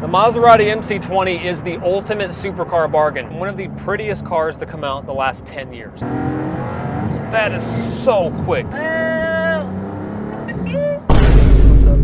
The Maserati MC20 is the ultimate supercar bargain. One of the prettiest cars to come out the last 10 years. That is so quick. What's up?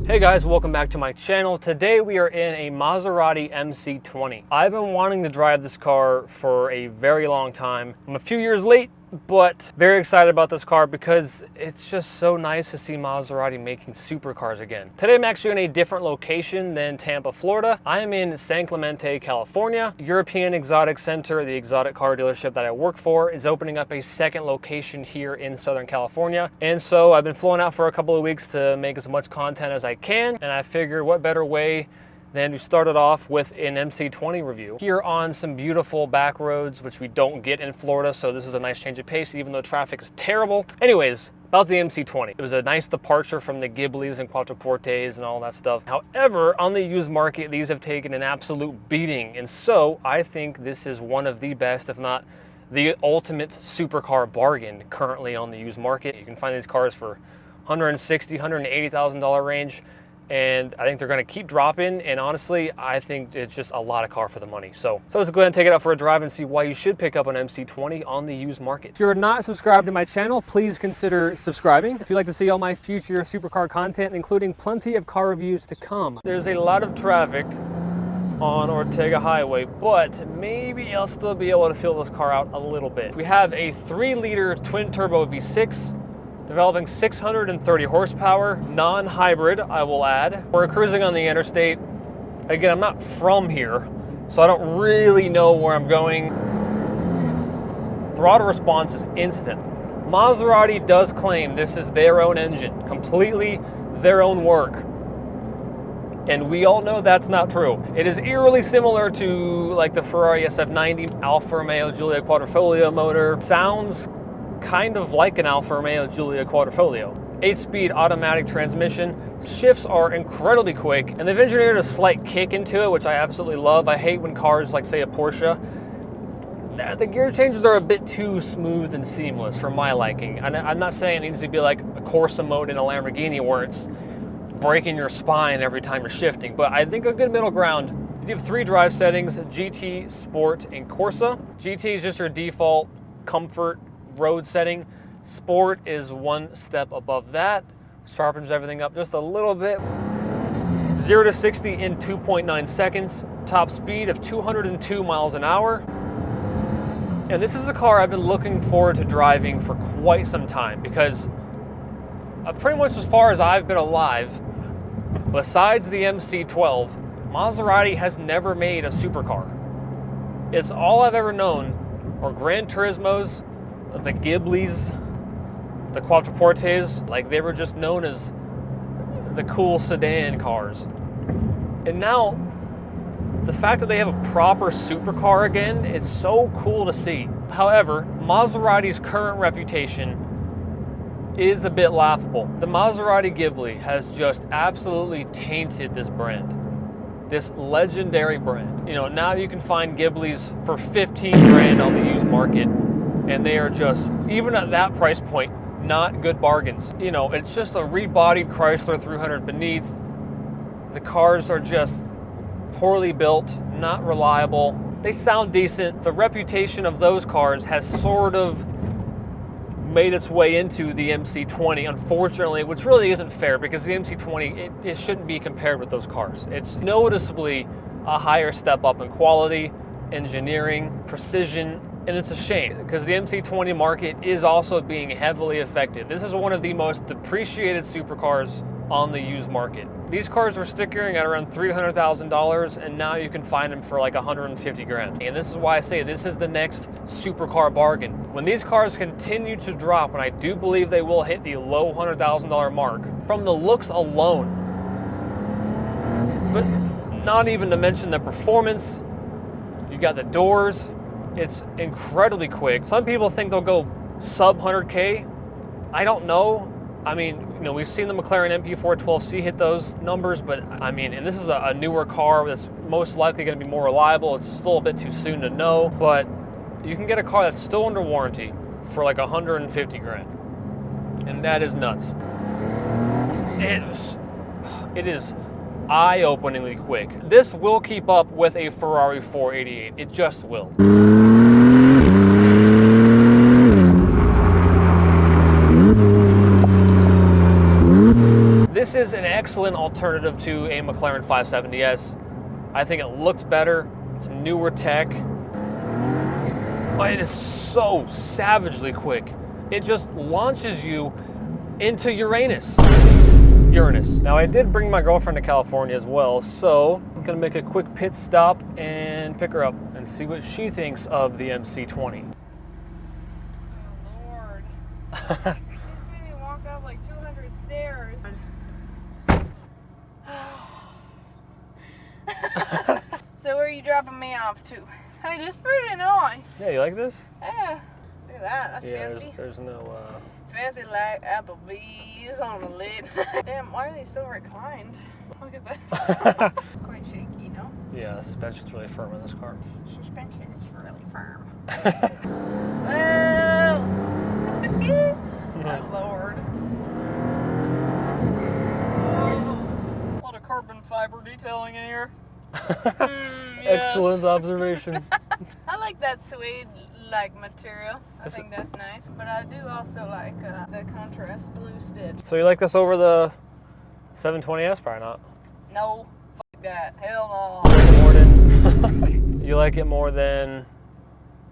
Hey guys, welcome back to my channel. Today we are in a Maserati MC20. I've been wanting to drive this car for a very long time. I'm a few years late, but very excited about this car because it's just so nice to see Maserati making supercars again. Today I'm actually in a different location than Tampa, Florida. I am in San Clemente, California. European Exotic Center, the exotic car dealership that I work for, is opening up a second location here in Southern California. And so I've been flown out for a couple of weeks to make as much content as I can. And I figured what better way than to start it off with an MC20 review here on some beautiful back roads, which we don't get in Florida, so this is a nice change of pace, even though traffic is terrible. Anyways, about the MC20. It was a nice departure from the Ghiblis and Quattroportes and all that stuff. However, on the used market, these have taken an absolute beating, and so I think this is one of the best, if not the ultimate supercar bargain currently on the used market. You can find these cars for $160,000, $180,000 range. And I think they're going to keep dropping, and honestly I think it's just a lot of car for the money. So let's go ahead and take it out for a drive and see why you should pick up an MC20 on the used market. If you're not subscribed to my channel, please consider subscribing if you'd like to see all my future supercar content, including plenty of car reviews to come. There's a lot of traffic on Ortega Highway, but maybe I'll still be able to fill this car out a little bit. We have a 3-liter twin turbo V6 developing 630 horsepower, non-hybrid, I will add. We're cruising on the interstate. Again, I'm not from here, so I don't really know where I'm going. Throttle response is instant. Maserati does claim this is their own engine, completely their own work. And we all know that's not true. It is eerily similar to like the Ferrari SF90 Alfa Romeo Giulia Quadrifoglio motor. Sounds kind of like an Alfa Romeo Giulia Quadrifoglio. 8-speed automatic transmission. Shifts are incredibly quick, and they've engineered a slight kick into it, which I absolutely love. I hate when cars like, say, a Porsche, the gear changes are a bit too smooth and seamless for my liking. I'm not saying it needs to be like a Corsa Mode in a Lamborghini where it's breaking your spine every time you're shifting, but I think a good middle ground. You have 3 drive settings: GT, Sport, and Corsa. GT is just your default comfort road setting. Sport is one step above that, sharpens everything up just a little bit. 0 to 60 in 2.9 seconds, top speed of 202 miles an hour. And this is a car I've been looking forward to driving for quite some time, because pretty much as far as I've been alive, besides the MC12, Maserati has never made a supercar. It's all I've ever known are Gran Turismos, the Ghiblis, the Quattroportes. Like, they were just known as the cool sedan cars. And now, the fact that they have a proper supercar again is so cool to see. However, Maserati's current reputation is a bit laughable. The Maserati Ghibli has just absolutely tainted this brand. This legendary brand. You know, now you can find Ghiblis for 15 grand on the used market, and they are just, even at that price point, not good bargains. You know, it's just a rebodied Chrysler 300 beneath. The cars are just poorly built, not reliable. They sound decent. The reputation of those cars has sort of made its way into the MC20, unfortunately, which really isn't fair, because the MC20, it shouldn't be compared with those cars. It's noticeably a higher step up in quality, engineering, precision, and it's a shame because the MC20 market is also being heavily affected. This is one of the most depreciated supercars on the used market. These cars were stickering at around $300,000, and now you can find them for like 150 grand. And this is why I say this is the next supercar bargain. When these cars continue to drop, and I do believe they will hit the low $100,000 mark, from the looks alone, but not even to mention the performance, you got the doors, it's incredibly quick. Some people think they'll go sub 100K. I don't know. I mean, you know, we've seen the McLaren MP412C hit those numbers, but I mean, and this is a newer car that's most likely going to be more reliable. It's still a bit too soon to know, but you can get a car that's still under warranty for like 150 grand. And that is nuts. It is eye-openingly quick. This will keep up with a Ferrari 488. It just will. This is an excellent alternative to a McLaren 570S. I think it looks better. It's newer tech. But it is so savagely quick. It just launches you into Uranus. Now, I did bring my girlfriend to California as well, so I'm gonna make a quick pit stop and pick her up and see what she thinks of the MC20. Oh, Lord. This made me walk up like 200 stairs. So where are you dropping me off to? Hey, this is pretty nice. Yeah, you like this? Yeah. Look at that. That's Yeah, fancy. there's no... Fancy like Applebee's on the lid. Damn, why are they so reclined? Look at this. It's quite shaky, no? Yeah, the suspension's really firm in this car. Suspension is really firm. Well, oh, Lord. Oh, a lot of carbon fiber detailing in here. Yes. Excellent observation. I like that suede-like material. I think that's nice. But I do also like the contrast blue stitch. So you like this over the 720S? Probably not. No, fuck that. Hell no. You like it more than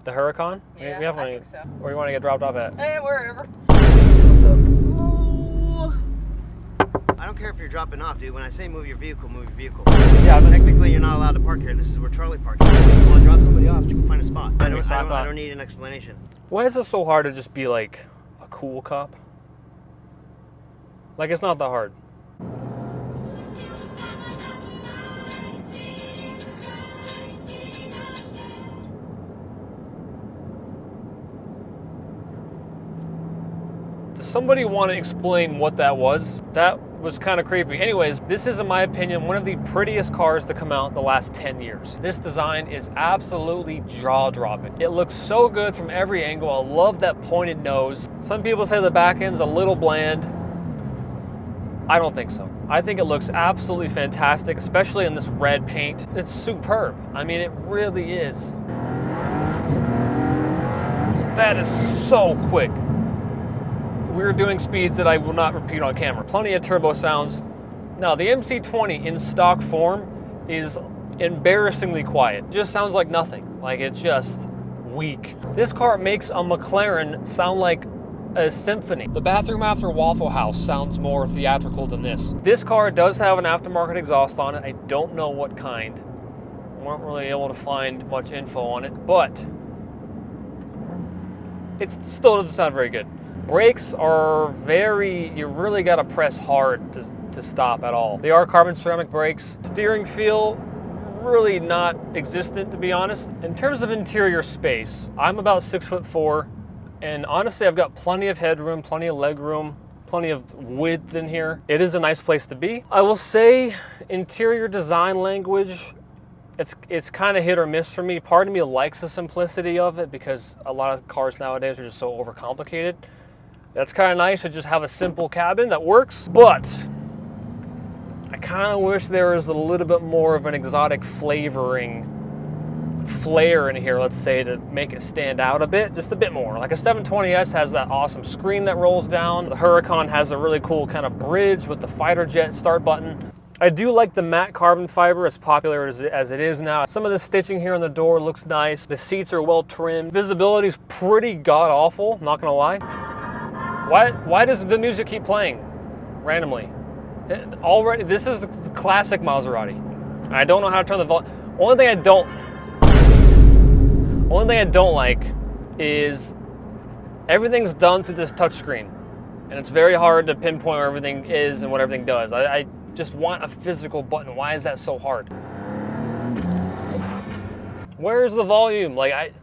the Huracán? Yeah, we have I one. think so. Where do you want to get dropped off at? Hey, wherever. What's up? Oh. I don't care if you're dropping off, dude. When I say move your vehicle, move your vehicle. Yeah, Technically, you're not allowed to park here. This is where Charlie parks. If you want to drop somebody off, you can find a spot. I don't need an explanation. Why is it so hard to just be like a cool cop? Like, it's not that hard. Does somebody want to explain what that was? That was kind of creepy. Anyways, this is, in my opinion, one of the prettiest cars to come out in the last 10 years. This design is absolutely jaw-dropping. It looks so good from every angle. I love that pointed nose. Some people say the back end's a little bland. I don't think so. I think it looks absolutely fantastic, especially in this red paint. It's superb. I mean, it really is. That is so quick. We were doing speeds that I will not repeat on camera. Plenty of turbo sounds. Now, the MC20 in stock form is embarrassingly quiet. It just sounds like nothing. Like, it's just weak. This car makes a McLaren sound like a symphony. The bathroom after Waffle House sounds more theatrical than this. This car does have an aftermarket exhaust on it. I don't know what kind. We weren't really able to find much info on it, but it still doesn't sound very good. Brakes are you really gotta press hard to stop at all. They are carbon ceramic brakes. Steering feel, really not existent, to be honest. In terms of interior space, I'm about 6'4", and honestly, I've got plenty of headroom, plenty of leg room, plenty of width in here. It is a nice place to be. I will say, interior design language, it's kind of hit or miss for me. Part of me likes the simplicity of it because a lot of cars nowadays are just so overcomplicated. That's kind of nice to just have a simple cabin that works, but I kind of wish there was a little bit more of an exotic flair in here, let's say, to make it stand out a bit, just a bit more. Like a 720S has that awesome screen that rolls down. The Huracan has a really cool kind of bridge with the fighter jet start button. I do like the matte carbon fiber, as popular as it is now. Some of the stitching here on the door looks nice. The seats are well trimmed. Visibility is pretty god-awful, not gonna lie. Why does the music keep playing randomly? Already, this is the classic Maserati. I don't know how to turn the volume. Only thing I don't like is everything's done through this touchscreen, and it's very hard to pinpoint where everything is and what everything does. I just want a physical button. Why is that so hard? Where's the volume? Like,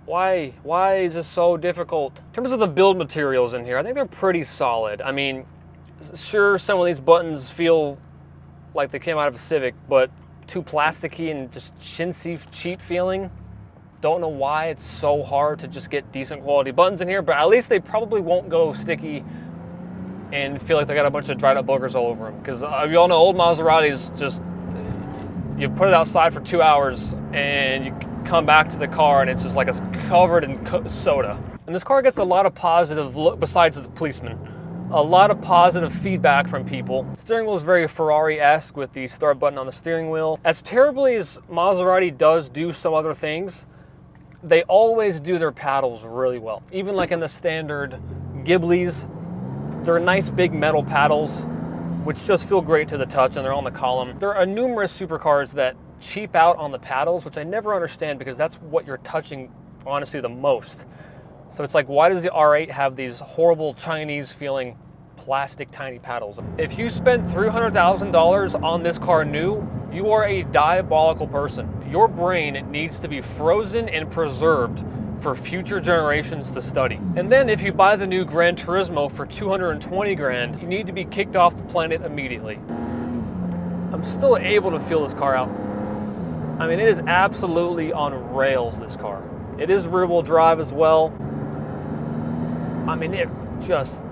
why is this so difficult? In terms of the build materials in here, I think they're pretty solid. I mean, sure, some of these buttons feel like they came out of a Civic, but too plasticky and just chintzy, cheap feeling. Don't know why it's so hard to just get decent quality buttons in here, but at least they probably won't go sticky and feel like they got a bunch of dried up boogers all over them. Because we all know old Maseratis, just, you put it outside for 2 hours and you come back to the car and it's just like it's covered in soda. And this car gets a lot of positive, besides its policeman, a lot of positive feedback from people. Steering wheel is very Ferrari-esque with the start button on the steering wheel. As terribly as Maserati does do some other things, they always do their paddles really well. Even like in the standard Ghiblis, they're nice big metal paddles, which just feel great to the touch, and they're on the column. There are numerous supercars that cheap out on the paddles, which I never understand because that's what you're touching, honestly, the most. So it's like, why does the R8 have these horrible Chinese feeling plastic tiny paddles? If you spent $300,000 on this car new, you are a diabolical person. Your brain needs to be frozen and preserved for future generations to study. And then if you buy the new Gran Turismo for 220 grand, you need to be kicked off the planet immediately. I'm still able to feel this car out. I mean, it is absolutely on rails, this car. It is rear-wheel drive as well. I mean, it just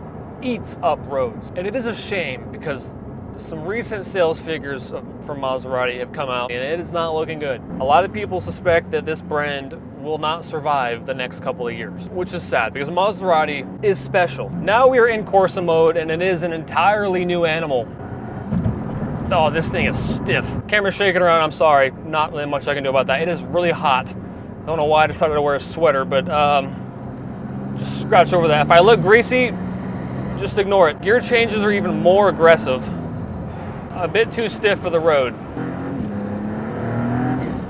eats up roads. And it is a shame because some recent sales figures from Maserati have come out and it is not looking good. A lot of people suspect that this brand will not survive the next couple of years, which is sad because Maserati is special. Now we are in Corsa mode and it is an entirely new animal. Oh, this thing is stiff. Camera's shaking around, I'm sorry. Not really much I can do about that. It is really hot. I don't know why I decided to wear a sweater, but just scratch over that. If I look greasy, just ignore it. Gear changes are even more aggressive. A bit too stiff for the road.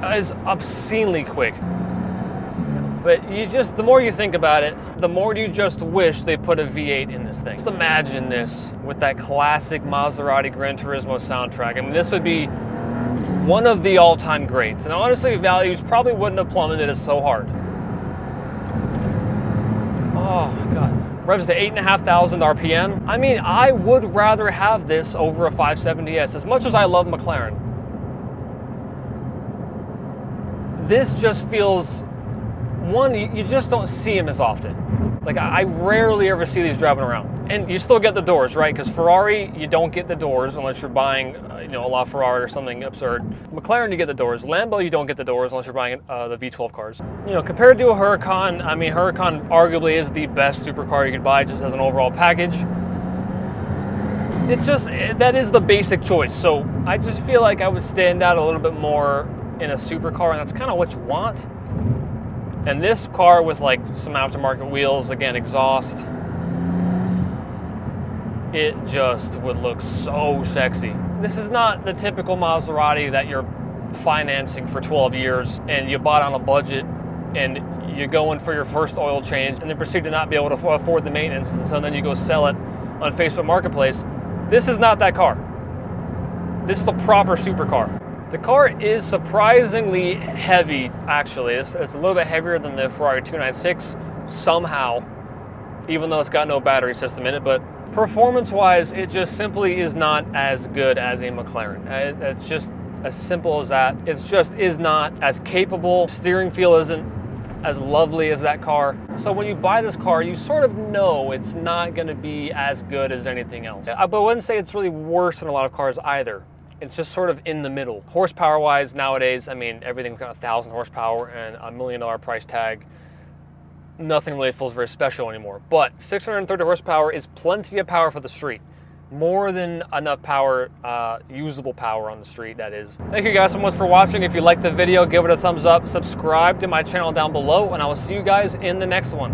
It's obscenely quick. But the more you think about it, the more you just wish they put a V8 in this thing. Just imagine this with that classic Maserati Gran Turismo soundtrack. I mean, this would be one of the all-time greats. And honestly, values probably wouldn't have plummeted as so hard. Oh my God. Revs to 8,500 RPM. I mean, I would rather have this over a 570S as much as I love McLaren. This just feels, one, you just don't see them as often. Like, I rarely ever see these driving around. And you still get the doors, right? Because Ferrari, you don't get the doors unless you're buying, a LaFerrari or something absurd. McLaren, you get the doors. Lambo, you don't get the doors unless you're buying the V12 cars. Compared to a Huracan, I mean, Huracan arguably is the best supercar you could buy just as an overall package. It's just, that is the basic choice. So I just feel like I would stand out a little bit more in a supercar, and that's kind of what you want. And this car with like some aftermarket wheels, again, exhaust, it just would look so sexy. This is not the typical Maserati that you're financing for 12 years and you bought on a budget and you go in for your first oil change and then proceed to not be able to afford the maintenance, and so then you go sell it on Facebook Marketplace. This is not that car. This is a proper supercar. The car is surprisingly heavy, actually. It's a little bit heavier than the Ferrari 296 somehow, even though it's got no battery system in it, but performance-wise, it just simply is not as good as a McLaren. It's just as simple as that. It just is not as capable. Steering feel isn't as lovely as that car. So when you buy this car, you sort of know it's not gonna be as good as anything else. But I wouldn't say it's really worse than a lot of cars either. It's just sort of in the middle. Horsepower-wise, nowadays, I mean, everything's got 1,000 horsepower and $1 million price tag. Nothing really feels very special anymore. But 630 horsepower is plenty of power for the street. More than enough power, usable power on the street, that is. Thank you guys so much for watching. If you liked the video, give it a thumbs up. Subscribe to my channel down below, and I will see you guys in the next one.